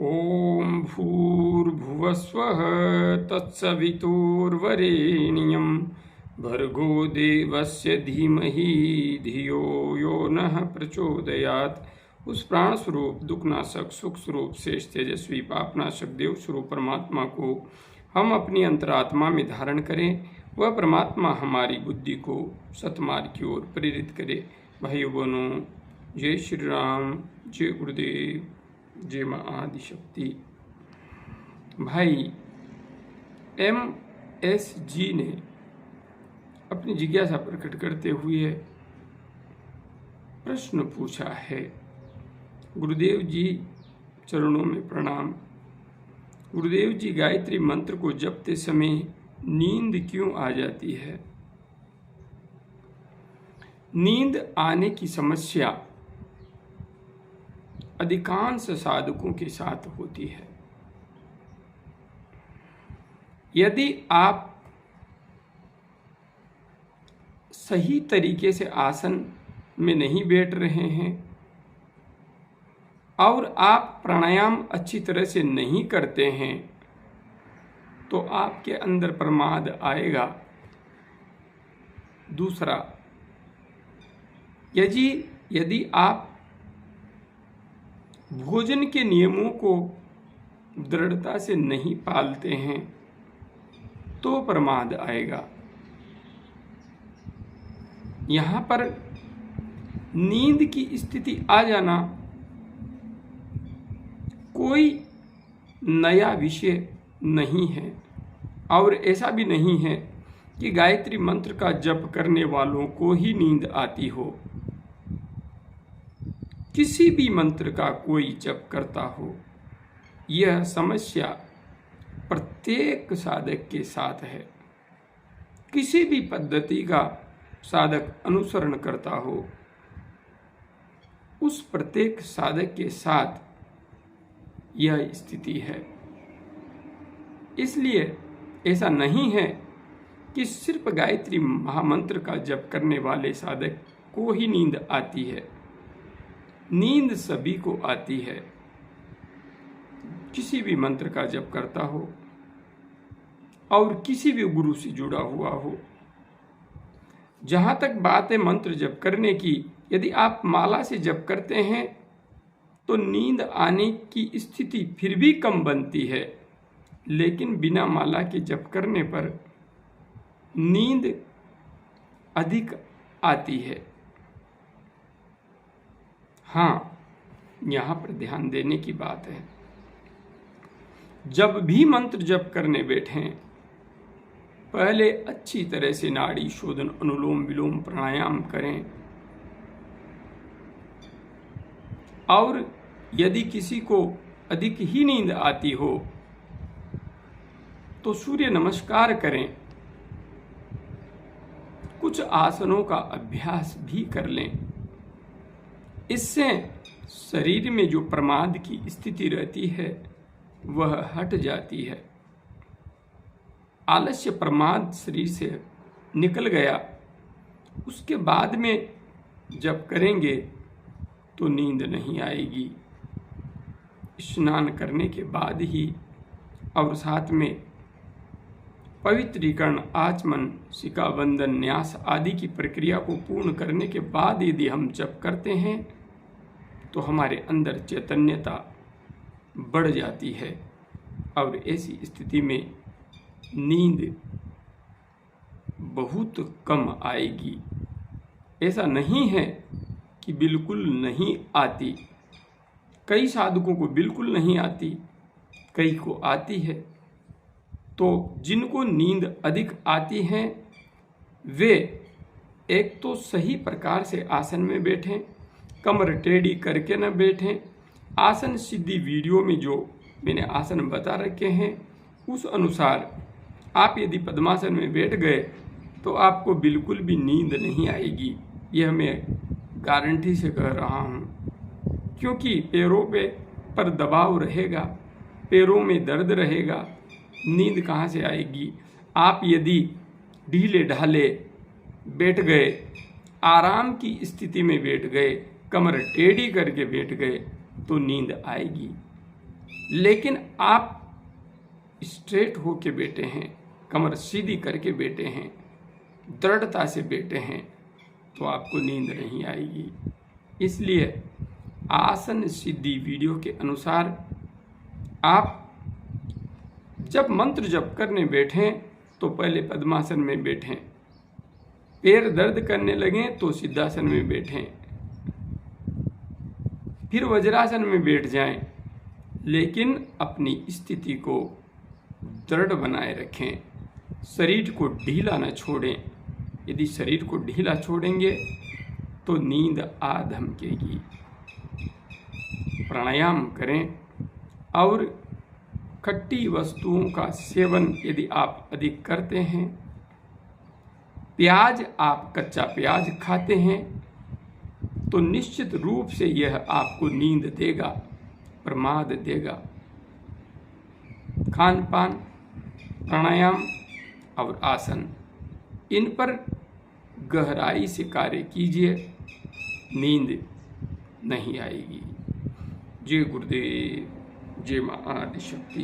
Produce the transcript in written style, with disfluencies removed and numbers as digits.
ओम भूर्भुवस्वः तत्सवितुर्वरेण्यं भर्गो देवस्य धीमहि धियो यो नः प्रचोदयात्। उस प्राण स्वरूप दुखनाशक सुख स्वरूप शेष तेजस्वी पापनाशक देव स्वरूप परमात्मा को हम अपनी अंतरात्मा में धारण करें। वह परमात्मा हमारी बुद्धि को सतमार्ग की ओर प्रेरित करे। भाइयों बहनों, जय श्री राम, जय गुरुदेव, जय माँ आदिशक्ति। भाई MSG ने अपनी जिज्ञासा प्रकट करते हुए प्रश्न पूछा है। गुरुदेव जी चरणों में प्रणाम। गुरुदेव जी, गायत्री मंत्र को जपते समय नींद क्यों आ जाती है? नींद आने की समस्या अधिकांश साधकों के साथ होती है। यदि आप सही तरीके से आसन में नहीं बैठ रहे हैं और आप प्राणायाम अच्छी तरह से नहीं करते हैं तो आपके अंदर प्रमाद आएगा। दूसरा, यदि आप भोजन के नियमों को दृढ़ता से नहीं पालते हैं तो प्रमाद आएगा। यहाँ पर नींद की स्थिति आ जाना कोई नया विषय नहीं है और ऐसा भी नहीं है कि गायत्री मंत्र का जप करने वालों को ही नींद आती हो। किसी भी मंत्र का कोई जप करता हो, यह समस्या प्रत्येक साधक के साथ है। किसी भी पद्धति का साधक अनुसरण करता हो, उस प्रत्येक साधक के साथ यह स्थिति है। इसलिए ऐसा नहीं है कि सिर्फ गायत्री महामंत्र का जप करने वाले साधक को ही नींद आती है। नींद सभी को आती है, किसी भी मंत्र का जप करता हो और किसी भी गुरु से जुड़ा हुआ हो। जहाँ तक बात है मंत्र जप करने की, यदि आप माला से जप करते हैं तो नींद आने की स्थिति फिर भी कम बनती है, लेकिन बिना माला के जप करने पर नींद अधिक आती है। हाँ, यहाँ पर ध्यान देने की बात है, जब भी मंत्र जप करने बैठें, पहले अच्छी तरह से नाड़ी शोधन, अनुलोम विलोम प्राणायाम करें। और यदि किसी को अधिक ही नींद आती हो तो सूर्य नमस्कार करें। कुछ आसनों का अभ्यास भी कर लें। इससे शरीर में जो प्रमाद की स्थिति रहती है वह हट जाती है। आलस्य प्रमाद शरीर से निकल गया, उसके बाद में जब करेंगे तो नींद नहीं आएगी। स्नान करने के बाद ही और साथ में पवित्रीकरण, आचमन, सिका बंधन, न्यास आदि की प्रक्रिया को पूर्ण करने के बाद यदि हम जप करते हैं तो हमारे अंदर चैतन्यता बढ़ जाती है और ऐसी स्थिति में नींद बहुत कम आएगी। ऐसा नहीं है कि बिल्कुल नहीं आती। कई साधकों को बिल्कुल नहीं आती, कई को आती है। तो जिनको नींद अधिक आती है वे एक तो सही प्रकार से आसन में बैठें, कमर टेढ़ी करके न बैठें। आसन सिद्धि वीडियो में जो मैंने आसन बता रखे हैं उस अनुसार आप यदि पद्मासन में बैठ गए तो आपको बिल्कुल भी नींद नहीं आएगी। यह मैं गारंटी से कह रहा हूँ, क्योंकि पैरों पर दबाव रहेगा, पैरों में दर्द रहेगा, नींद कहाँ से आएगी? आप यदि ढीले ढाले बैठ गए, आराम की स्थिति में बैठ गए, कमर टेढ़ी करके बैठ गए तो नींद आएगी। लेकिन आप स्ट्रेट होके बैठे हैं, कमर सीधी करके बैठे हैं, दृढ़ता से बैठे हैं, तो आपको नींद नहीं आएगी। इसलिए आसन सिद्धि वीडियो के अनुसार आप जब मंत्र जप करने बैठें तो पहले पद्मासन में बैठें, पैर दर्द करने लगें तो सिद्धासन में बैठें, फिर वज्रासन में बैठ जाएं, लेकिन अपनी स्थिति को दृढ़ बनाए रखें, शरीर को ढीला न छोड़ें। यदि शरीर को ढीला छोड़ेंगे तो नींद आ धमकेगी। प्राणायाम करें और खट्टी वस्तुओं का सेवन यदि आप अधिक करते हैं, प्याज आप कच्चा प्याज खाते हैं, तो निश्चित रूप से यह आपको नींद देगा, प्रमाद देगा। खान पान, प्राणायाम और आसन, इन पर गहराई से कार्य कीजिए, नींद नहीं आएगी। जय गुरुदेव, जय मां आदिशक्ति।